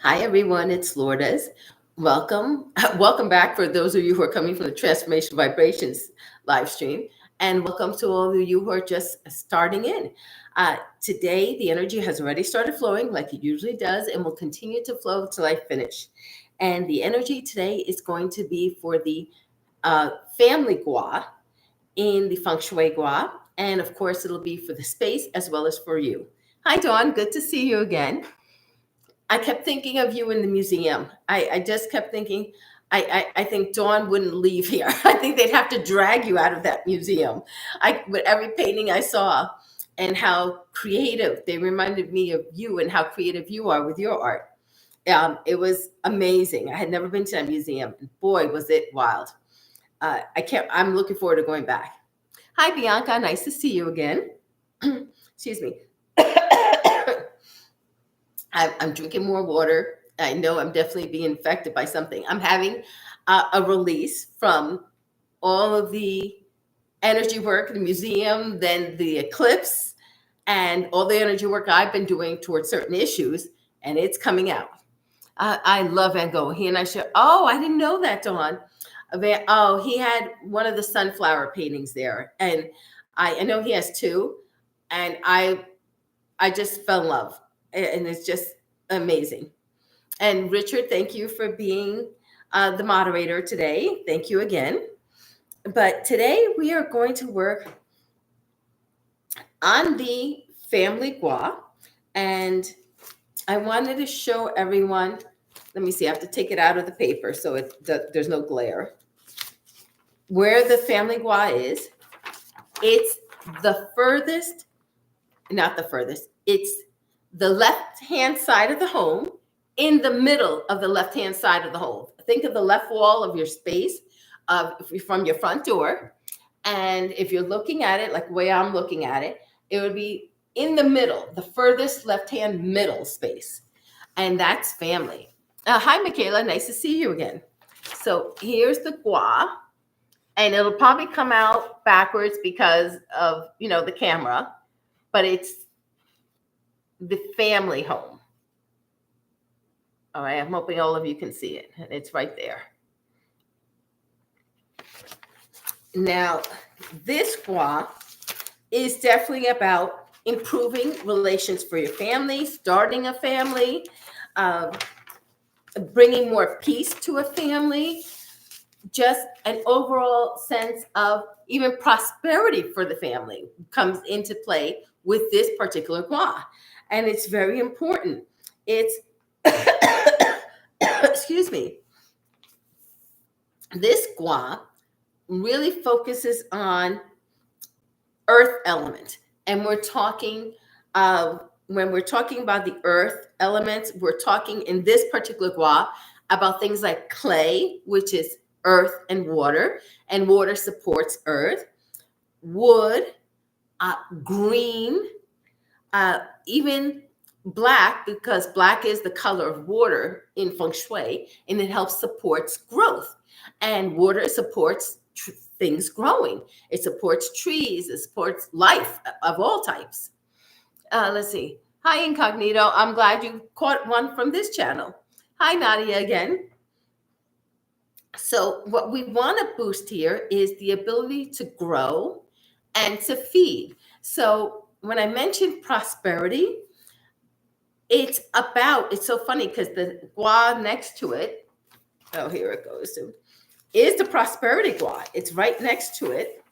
Hi, everyone. It's Lourdes. Welcome. Welcome back for those of you who are coming from the Transformation Vibrations live stream. And welcome to all of you who are just starting in. Today, the energy has already started flowing like it usually does and will continue to flow till I finish. And the energy today is going to be for the family gua in the feng shui gua. And of course, it'll be for the space as well as for you. Hi, Dawn. Good to see you again. I kept thinking of you in the museum. I just kept thinking, I think Dawn wouldn't leave here. I think they'd have to drag you out of that museum. With every painting I saw and how creative, they reminded me of you and how creative you are with your art. It was amazing. I had never been to that museum. Boy, was it wild. I'm looking forward to going back. Hi, Bianca. Nice to see you again. Excuse me. I'm drinking more water. I know I'm definitely being infected by something. I'm having a release from all of the energy work, the museum, then the eclipse, and all the energy work I've been doing towards certain issues, and it's coming out. I love Van Gogh. He and I share. Oh, I didn't know that, Dawn. He had one of the sunflower paintings there, and I know he has two, and I just fell in love, and it's just amazing. And Richard, thank you for being the moderator today. Thank you again. But today we are going to work on the family gua, and I wanted to show everyone. Let me see. I have to take it out of the paper so there's no glare. Where the family gua is, it's the furthest. Not the furthest. It's the left-hand side of the home, in the middle of the left-hand side of the home. Think of the left wall of your space from your front door. And if you're looking at it like the way I'm looking at it, it would be in the middle, the furthest left-hand middle space. And that's family. Hi, Michaela. Nice to see you again. So here's the gua. And it'll probably come out backwards because of, the camera. But it's the family home. All right, I'm hoping all of you can see it. It's right there. Now, this gua is definitely about improving relations for your family, starting a family, bringing more peace to a family, just an overall sense of even prosperity for the family comes into play with this particular gua. And it's very important. It's, excuse me, this gua really focuses on earth element. And we're talking, when we're talking about the earth elements, we're talking in this particular gua about things like clay, which is earth and water supports earth, wood, green, even black, because black is the color of water in feng shui, and it helps supports growth. And water supports things growing. It supports trees. It supports life of all types. Let's see. Hi, Incognito. I'm glad you caught one from this channel. Hi, Nadia again. So what we want to boost here is the ability to grow and to feed. So when I mentioned prosperity, it's so funny because the gua next to it, here it goes, is the prosperity gua. It's right next to it.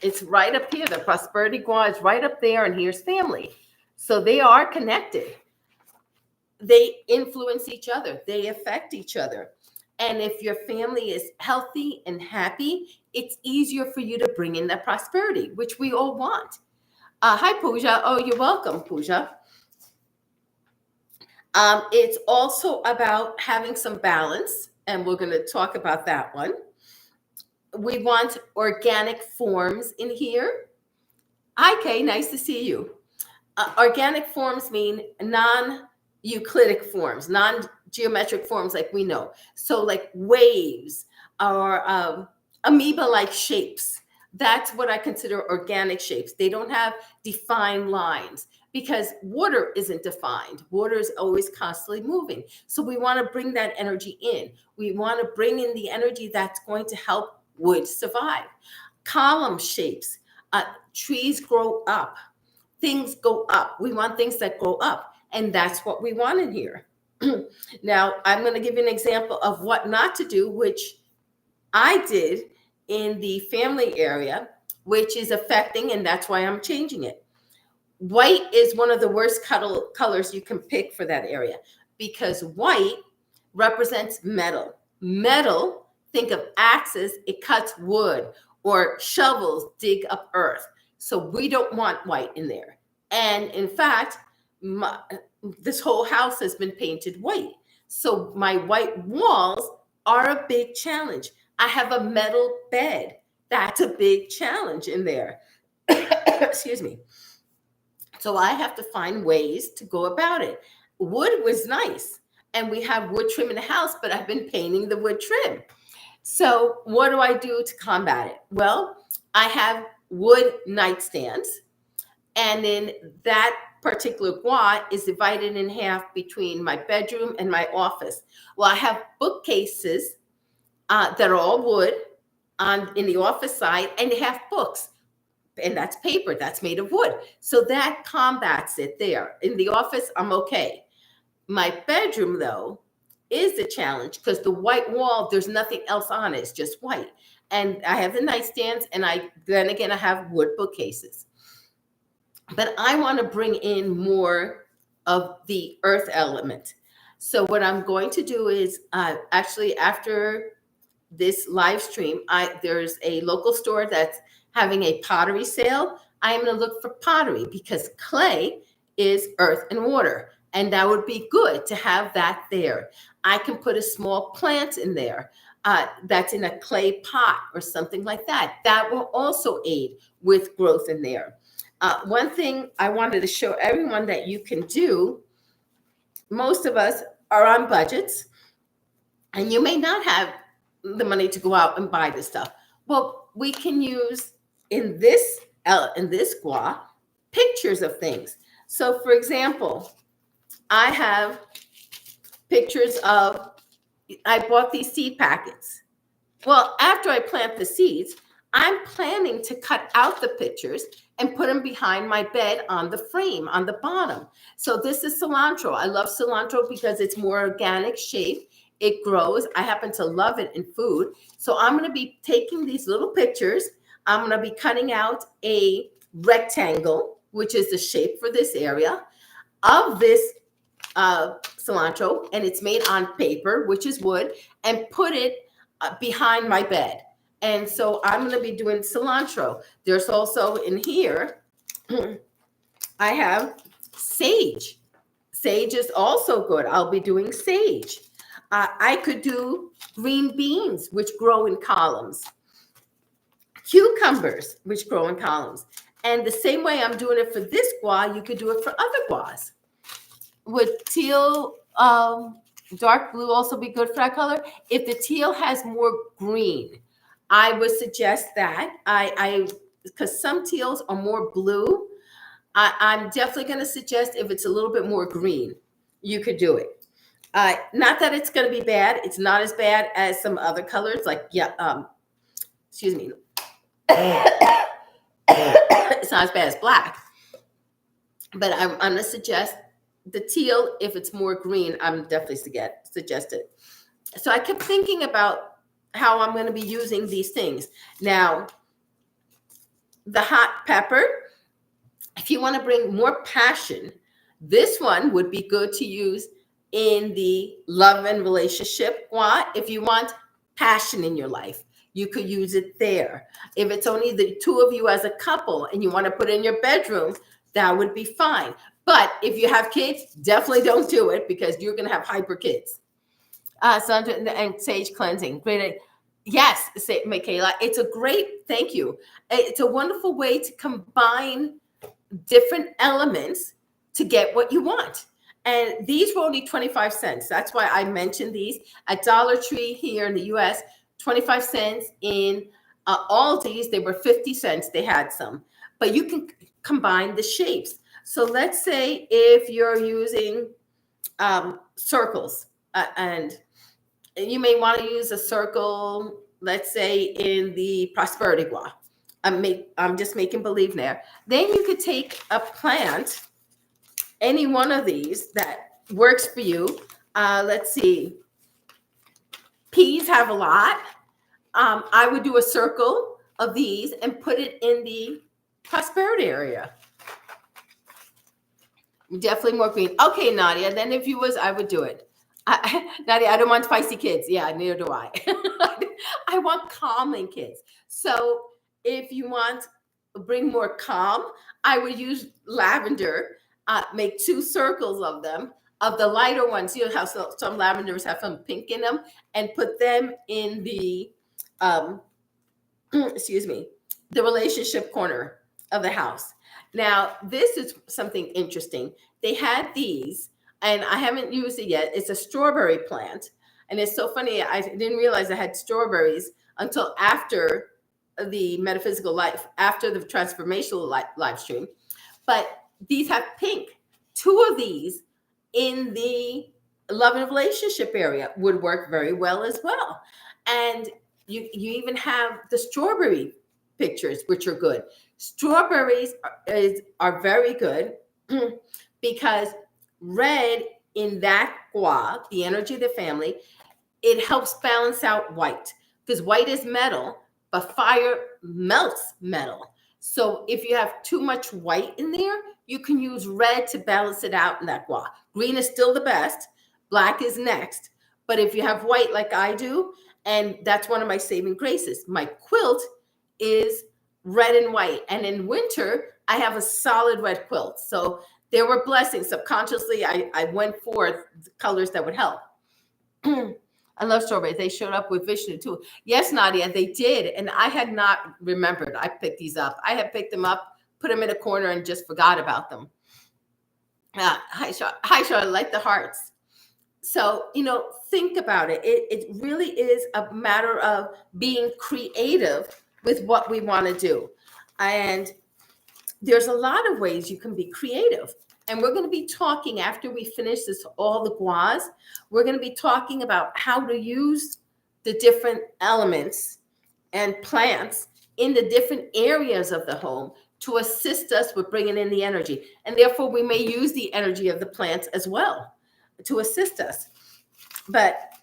It's right up here. The prosperity gua is right up there, and here's family. So they are connected. They influence each other. They affect each other. And if your family is healthy and happy, it's easier for you to bring in that prosperity, which we all want. Hi, Pooja. Oh, you're welcome, Pooja. It's also about having some balance, and we're going to talk about that one. We want organic forms in here. Hi, Kay. Nice to see you. Organic forms mean non-Euclidic forms, non-geometric forms like we know. So like waves or amoeba-like shapes. That's what I consider organic shapes. They don't have defined lines. because water isn't defined. Water is always constantly moving. So we want to bring that energy in. We want to bring in the energy that's going to help wood survive. Column shapes. Trees grow up. Things go up. We want things that grow up. And that's what we want in here. Now, I'm going to give you an example of what not to do, which I did in the family area, which is affecting, and that's why I'm changing it. White is one of the worst colors you can pick for that area, because white represents metal. Metal, think of axes, it cuts wood, or shovels dig up earth. So we don't want white in there. And in fact, this whole house has been painted white. So my white walls are a big challenge. I have a metal bed. That's a big challenge in there. Excuse me. So I have to find ways to go about it. Wood was nice, and we have wood trim in the house, but I've been painting the wood trim. So what do I do to combat it? Well, I have wood nightstands, and then that particular bois is divided in half between my bedroom and my office. Well, I have bookcases that are all wood in the office side, and they have books. And that's paper that's made of wood. So that combats it there. In the office, I'm okay. My bedroom, though, is the challenge because the white wall, there's nothing else on it. It's just white. And I have the nightstands, and then again, I have wood bookcases. But I want to bring in more of the earth element. So what I'm going to do is actually after this live stream, there's a local store that's having a pottery sale. I am going to look for pottery because clay is earth and water, and that would be good to have that there. I can put a small plant in there that's in a clay pot or something like that. That will also aid with growth in there. One thing I wanted to show everyone that you can do, most of us are on budgets, and you may not have the money to go out and buy this stuff. Well, we can use in this gua pictures of things. So, for example, I have pictures of, I bought these seed packets. Well, after I plant the seeds, I'm planning to cut out the pictures and put them behind my bed on the frame on the bottom. So this is cilantro. I love cilantro because it's more organic shape. It grows. I happen to love it in food. So I'm going to be taking these little pictures. I'm going to be cutting out a rectangle, which is the shape for this area of this cilantro, and it's made on paper, which is wood, and put it behind my bed. And so I'm going to be doing cilantro. There's also in here, I have sage. Sage is also good. I'll be doing sage. I could do green beans, which grow in columns. Cucumbers, which grow in columns. And the same way I'm doing it for this gua, you could do it for other guas. Would teal, dark blue also be good for that color? If the teal has more green, I would suggest that. Because some teals are more blue. I'm definitely going to suggest if it's a little bit more green, you could do it. Not that it's going to be bad. It's not as bad as some other colors, like excuse me. It's not as bad as black. But I'm going to suggest the teal. If it's more green, I'm definitely suggest it. So I kept thinking about how I'm going to be using these things. Now, the hot pepper, if you want to bring more passion, this one would be good to use in the love and relationship. If you want passion in your life, you could use it there. If it's only the two of you as a couple and you want to put it in your bedroom, that would be fine. But if you have kids, definitely don't do it because you're going to have hyper kids. And sage cleansing. Great. Yes, Michaela, it's a great, thank you. It's a wonderful way to combine different elements to get what you want. And these were only 25 cents. That's why I mentioned these. At Dollar Tree here in the US, 25 cents. In Aldi's, they were 50 cents. They had some. But you can combine the shapes. So let's say if you're using circles, and you may want to use a circle, let's say in the prosperity guava. I'm just making believe there. Then you could take a plant, any one of these that works for you. Let's see, peas have a lot. I would do a circle of these and put it in the prosperity area. Definitely more green. Okay, Nadia. Then if you was, I would do it. Nadia, I don't want spicy kids. Yeah, neither do I. I want calming kids. So if you want bring more calm, I would use lavender. Make two circles of them, of the lighter ones. You know how some lavenders have some pink in them, and put them in the um, excuse me, the relationship corner of the house. Now, this is something interesting. They had these, and I haven't used it yet. It's a strawberry plant. And it's so funny. I didn't realize I had strawberries until after the metaphysical life, after the transformational live stream. But these have pink. Two of these in the love and relationship area would work very well as well. And you even have the strawberry pictures, which are good. Strawberries are very good because red in that gua, the energy of the family, it helps balance out white, because white is metal, but fire melts metal. So if you have too much white in there, you can use red to balance it out in that gua. Green is still the best. Black is next. But if you have white like I do, and that's one of my saving graces, my quilt is red and white. And in winter, I have a solid red quilt. So there were blessings. Subconsciously, I went for the colors that would help. I love strawberries. They showed up with Vishnu too. Yes, Nadia, they did. And I had not remembered. I picked these up. I had picked them up, put them in a corner, and just forgot about them. Hi, Shaw. I like the hearts. So, think about it. It really is a matter of being creative with what we want to do. And there's a lot of ways you can be creative. And we're going to be talking after we finish this, all the guas, we're going to be talking about how to use the different elements and plants in the different areas of the home to assist us with bringing in the energy. And therefore, we may use the energy of the plants as well to assist us. But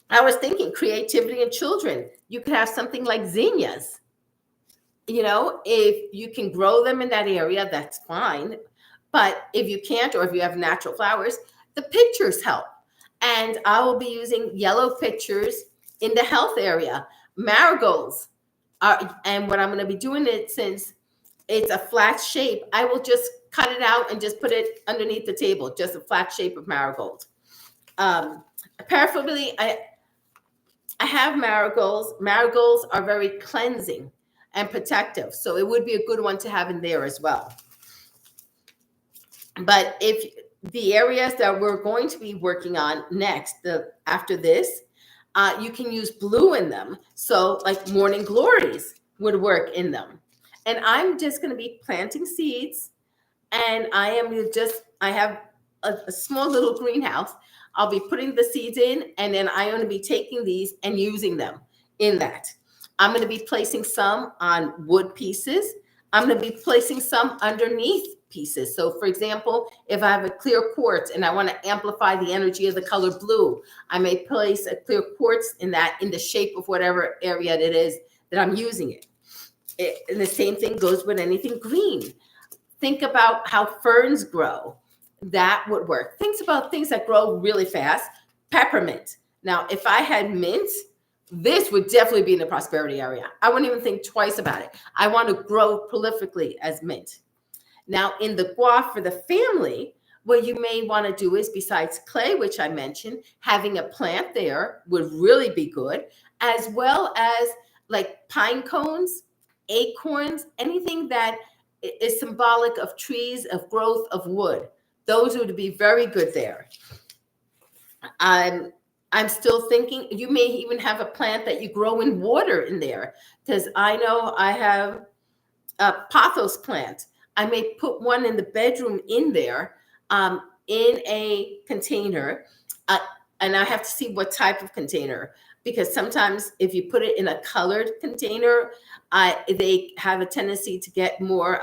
I was thinking creativity in children. You could have something like zinnias. If you can grow them in that area, that's fine. But if you can't, or if you have natural flowers, the pictures help. And I will be using yellow pictures in the health area. Marigolds are, and what I'm going to be doing it, since it's a flat shape, I will just cut it out and just put it underneath the table, just a flat shape of marigold. Preferably, I have marigolds. Marigolds are very cleansing and protective. So it would be a good one to have in there as well. But if the areas that we're going to be working on next, after this, you can use blue in them. So like morning glories would work in them. And I'm just going to be planting seeds. And I have a small little greenhouse. I'll be putting the seeds in, and then I'm going to be taking these and using them in that. I'm going to be placing some on wood pieces. I'm going to be placing some underneath pieces. So for example, if I have a clear quartz and I want to amplify the energy of the color blue, I may place a clear quartz in the shape of whatever area it is that I'm using it. And the same thing goes with anything green. Think about how ferns grow. That would work. Think about things that grow really fast. Peppermint. Now, if I had mint, this would definitely be in the prosperity area. I wouldn't even think twice about it. I want to grow prolifically as mint. Now, in the gua for the family, what you may want to do is, besides clay, which I mentioned, having a plant there would really be good, as well as like pine cones, acorns, anything that is symbolic of trees, of growth, of wood. Those would be very good there. I'm still thinking you may even have a plant that you grow in water in there, because I know I have a pothos plant. I may put one in the bedroom in there, in a container. Uh, and I have to see what type of container, because sometimes if you put it in a colored container, they have a tendency to get more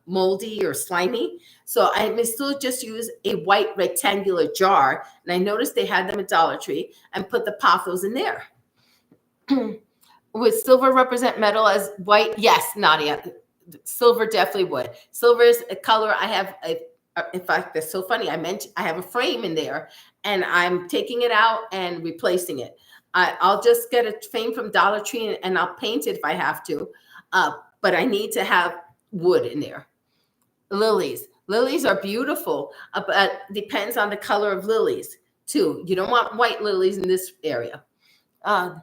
moldy or slimy. So I may still just use a white rectangular jar. And I noticed they had them at Dollar Tree, and put the pothos in there. Would silver represent metal as white? Yes, Nadia. Silver definitely would. Silver is a color. I have in fact, that's so funny. I have a frame in there, and I'm taking it out and replacing it. I'll just get a frame from Dollar Tree, and I'll paint it if I have to. But I need to have wood in there. Lilies. Lilies are beautiful, but depends on the color of lilies too. You don't want white lilies in this area. Uh,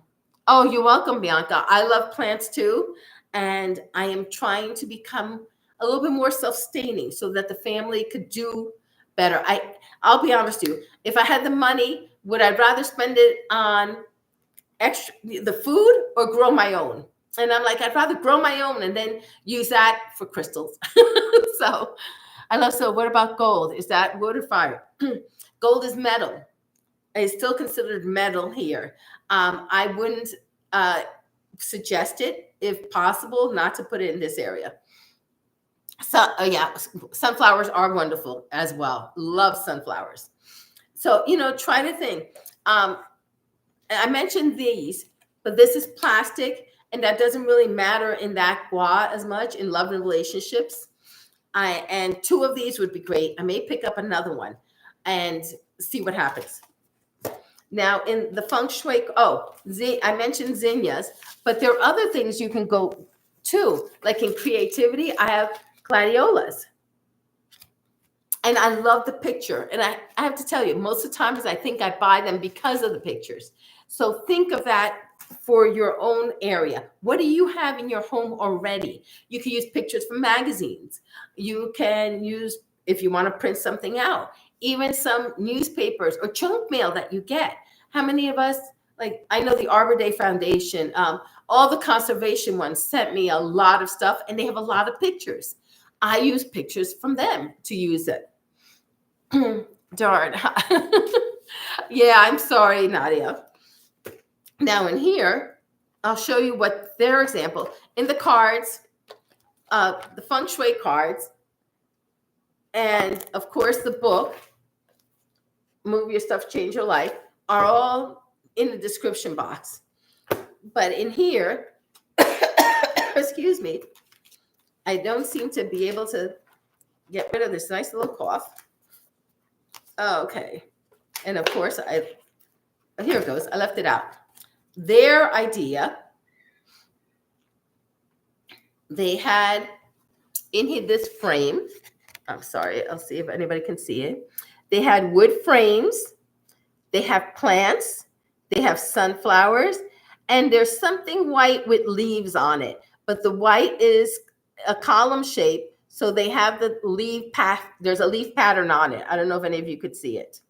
oh, you're welcome, Bianca. I love plants too, and I am trying to become a little bit more self-sustaining so that the family could do better. I'll be honest with you. If I had the money, would I rather spend it on the food or grow my own? And I'm like, I'd rather grow my own and then use that for crystals. So I love. So what about gold? Is that wood or fire? Gold is metal. It's still considered metal here. I wouldn't suggest it, if possible, not to put it in this area. So yeah, sunflowers are wonderful as well. Love sunflowers. So, try to think. I mentioned these, but this is plastic, and that doesn't really matter in that gua as much in love and relationships. And 2 of these would be great. I may pick up another one and see what happens. Now, in the feng shui, I mentioned zinnias, but there are other things you can go to. Like in creativity, I have gladiolas. And I love the picture. And I have to tell you, most of the times I think I buy them because of the pictures. So think of that for your own area. What do you have in your home already? You can use pictures from magazines. You can use, if you want to print something out, even some newspapers or junk mail that you get. How many of us, like, I know the Arbor Day Foundation, all the conservation ones sent me a lot of stuff, and they have a lot of pictures. I use pictures from them to use it. Darn. Yeah, I'm sorry, Nadia. Now in here, I'll show you what their example. In the cards, the feng shui cards, and of course the book, Move Your Stuff, Change Your Life, are all in the description box. But in here, excuse me, I don't seem to be able to get rid of this nice little cough. Okay. And of course, here it goes. I left it out. Their idea, they had in this frame, I'm sorry, I'll see if anybody can see it. They had wood frames, they have plants, they have sunflowers, and there's something white with leaves on it. But the white is a column shape, so they have the leaf path. There's a leaf pattern on it. I don't know if any of you could see it.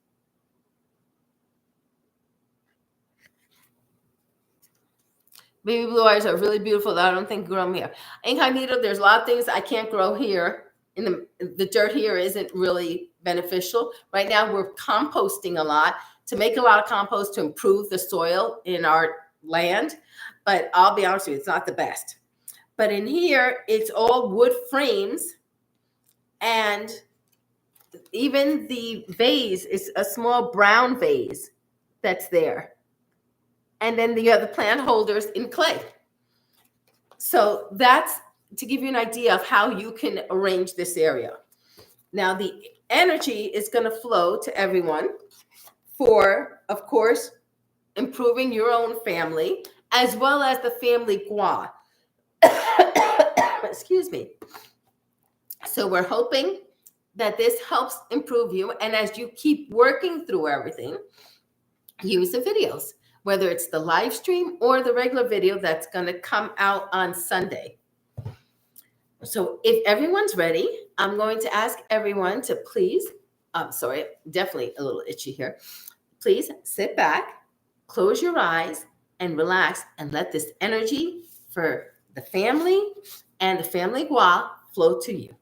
Baby blue eyes are really beautiful that I don't think grow them here. Incognito, there's a lot of things I can't grow here. The dirt here isn't really beneficial. Right now, we're composting a lot to make a lot of compost to improve the soil in our land. But I'll be honest with you, it's not the best. But in here, it's all wood frames. And even the vase is a small brown vase that's there. And then you have the plant holders in clay. So that's to give you an idea of how you can arrange this area. Now, the energy is going to flow to everyone for, of course, improving your own family, as well as the family gua. Excuse me. So we're hoping that this helps improve you. And as you keep working through everything, use the videos, whether it's the live stream or the regular video that's going to come out on Sunday. So if everyone's ready, I'm going to ask everyone to please, I'm sorry, definitely a little itchy here. Please sit back, close your eyes, and relax, and let this energy for the family and the family gua flow to you.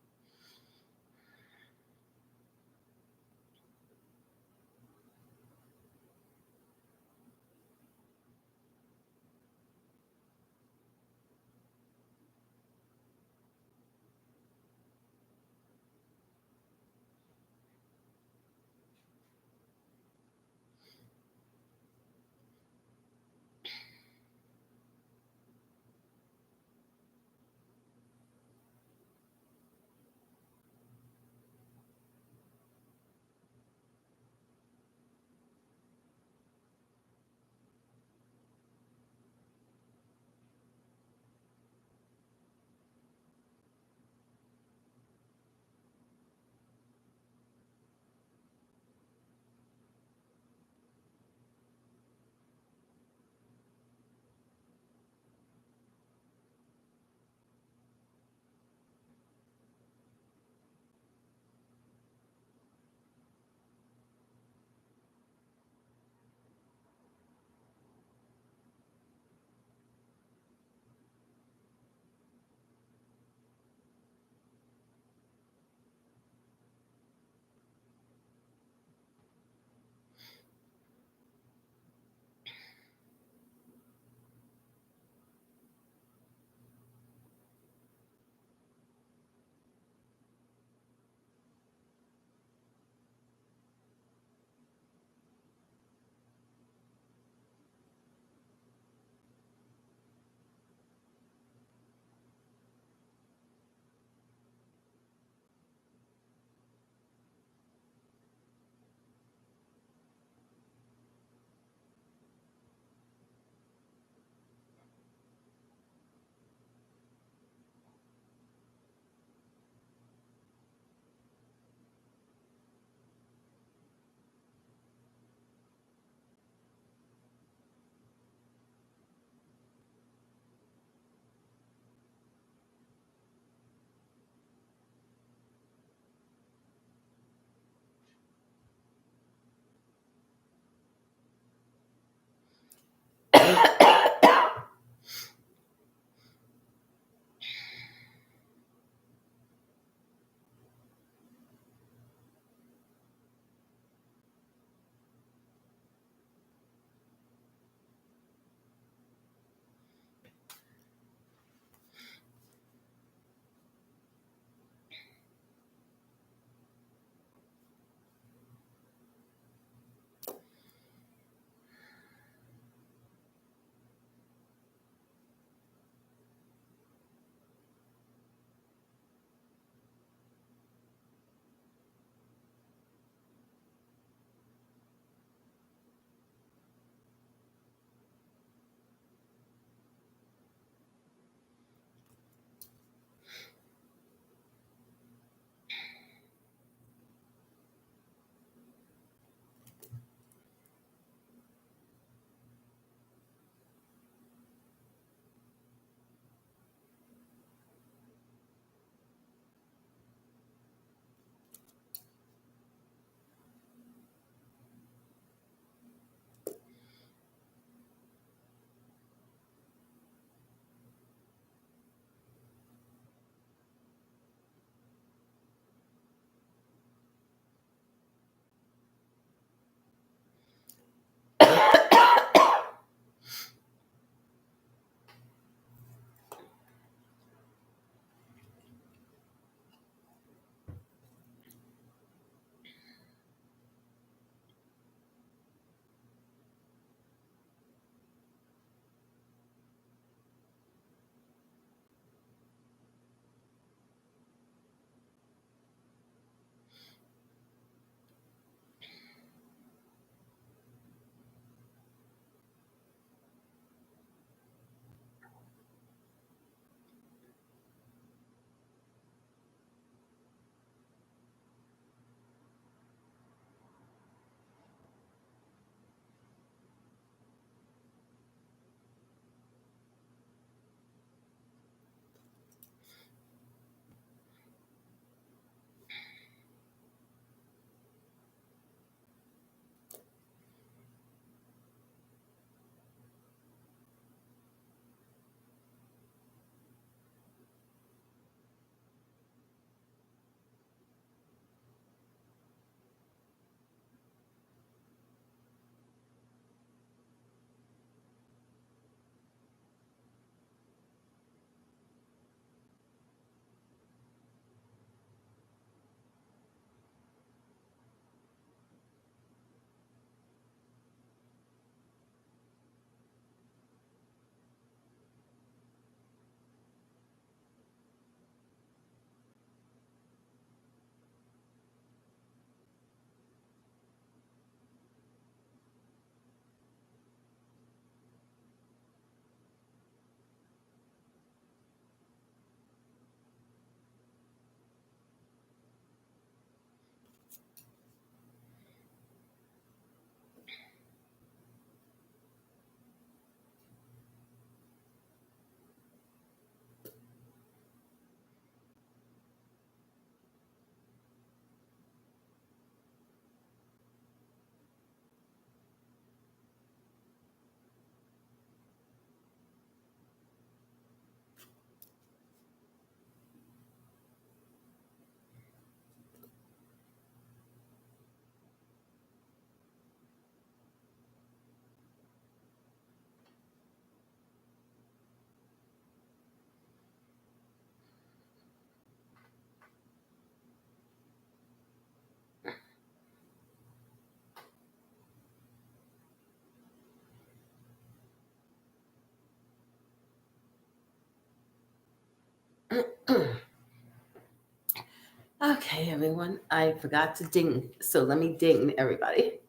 Okay, everyone. I forgot to ding. So let me ding everybody.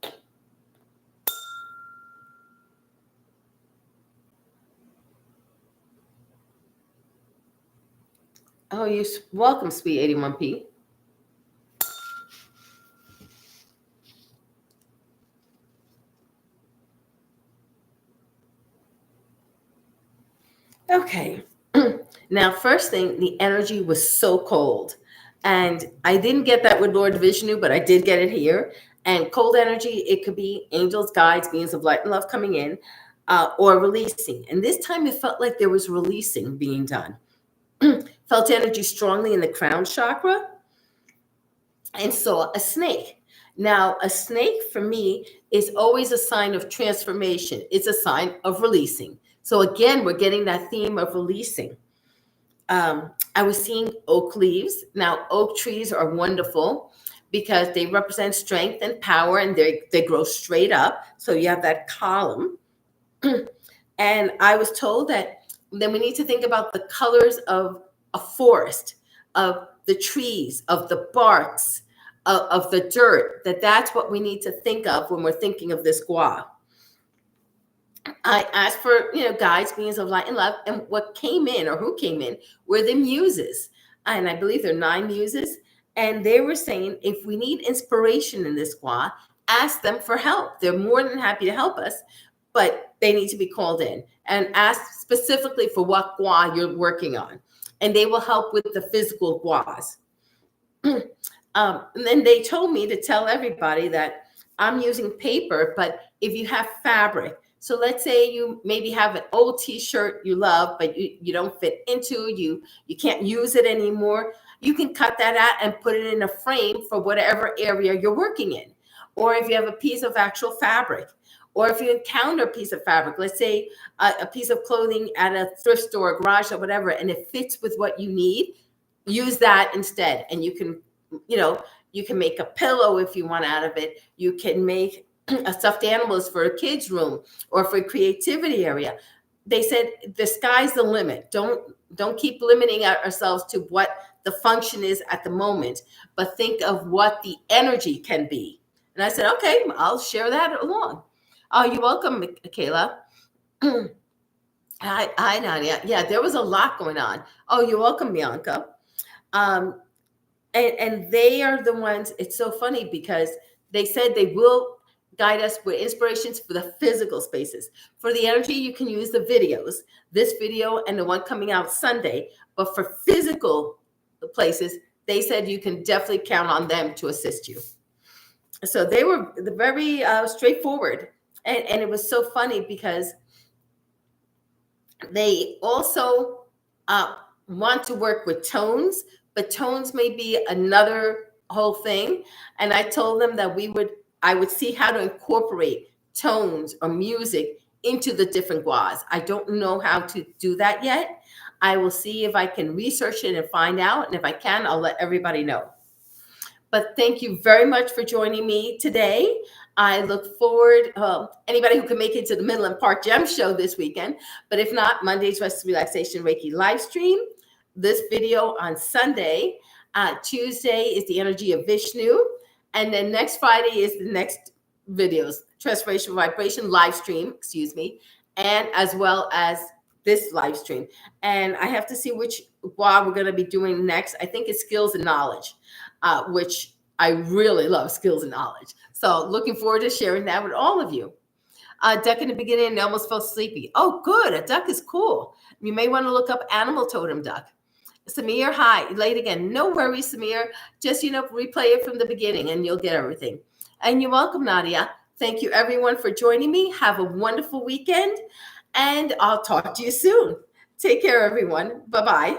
Oh, you're welcome, sweet 81P. Okay. Now, first thing, the energy was so cold. And I didn't get that with Lord Vishnu, but I did get it here. And cold energy, it could be angels, guides, beings of light and love coming in, or releasing. And this time it felt like there was releasing being done. Felt energy strongly in the crown chakra and saw a snake. Now, a snake for me is always a sign of transformation, it's a sign of releasing. So, again, we're getting that theme of releasing. I was seeing oak leaves. Now, oak trees are wonderful because they represent strength and power, and they grow straight up. So you have that column. And I was told that then we need to think about the colors of a forest, of the trees, of the barks, of the dirt. That's what we need to think of when we're thinking of this gua. I asked for, guides, beings of light and love, and what came in or who came in were the muses, and I believe there are 9 muses, and they were saying if we need inspiration in this gua, ask them for help. They're more than happy to help us, but they need to be called in and ask specifically for what gua you're working on, and they will help with the physical guas. And then they told me to tell everybody that I'm using paper, but if you have fabric, so let's say you maybe have an old t-shirt you love, but you don't fit into, you can't use it anymore, you can cut that out and put it in a frame for whatever area you're working in. Or if you have a piece of actual fabric, or if you encounter a piece of fabric, let's say a piece of clothing at a thrift store, garage, or whatever, and it fits with what you need, use that instead. And you can, you can make a pillow if you want out of it. You can make a stuffed animals for a kid's room or for a creativity area. They said the sky's the limit. Don't keep limiting ourselves to what the function is at the moment, but think of what the energy can be. And I said, okay, I'll share that along. Oh, you're welcome, Michaela. Hi, Nadia. Yeah, there was a lot going on. Oh, you're welcome, Bianca. Um, and they are the ones. It's so funny because they said they will guide us with inspirations for the physical spaces. For the energy, you can use the videos, this video and the one coming out Sunday. But for physical places, they said you can definitely count on them to assist you. So they were very straightforward. And it was so funny because they also want to work with tones, but tones may be another whole thing. And I told them that I would see how to incorporate tones or music into the different guas. I don't know how to do that yet. I will see if I can research it and find out. And if I can, I'll let everybody know. But thank you very much for joining me today. I look forward, anybody who can make it to the Midland Park Gem Show this weekend. But if not, Monday's Rest Relaxation Reiki live stream. This video on Sunday. Tuesday is the energy of Vishnu. And then next Friday is the next videos, Transformation Vibration live stream, and as well as this live stream. And I have to see which gua we're going to be doing next. I think it's skills and knowledge, which I really love, skills and knowledge. So looking forward to sharing that with all of you. Duck in the beginning, I almost felt sleepy. Oh, good. A duck is cool. You may want to look up animal totem duck. Samir, hi. Late again. No worries, Samir. Just, replay it from the beginning and you'll get everything. And you're welcome, Nadia. Thank you, everyone, for joining me. Have a wonderful weekend. And I'll talk to you soon. Take care, everyone. Bye-bye.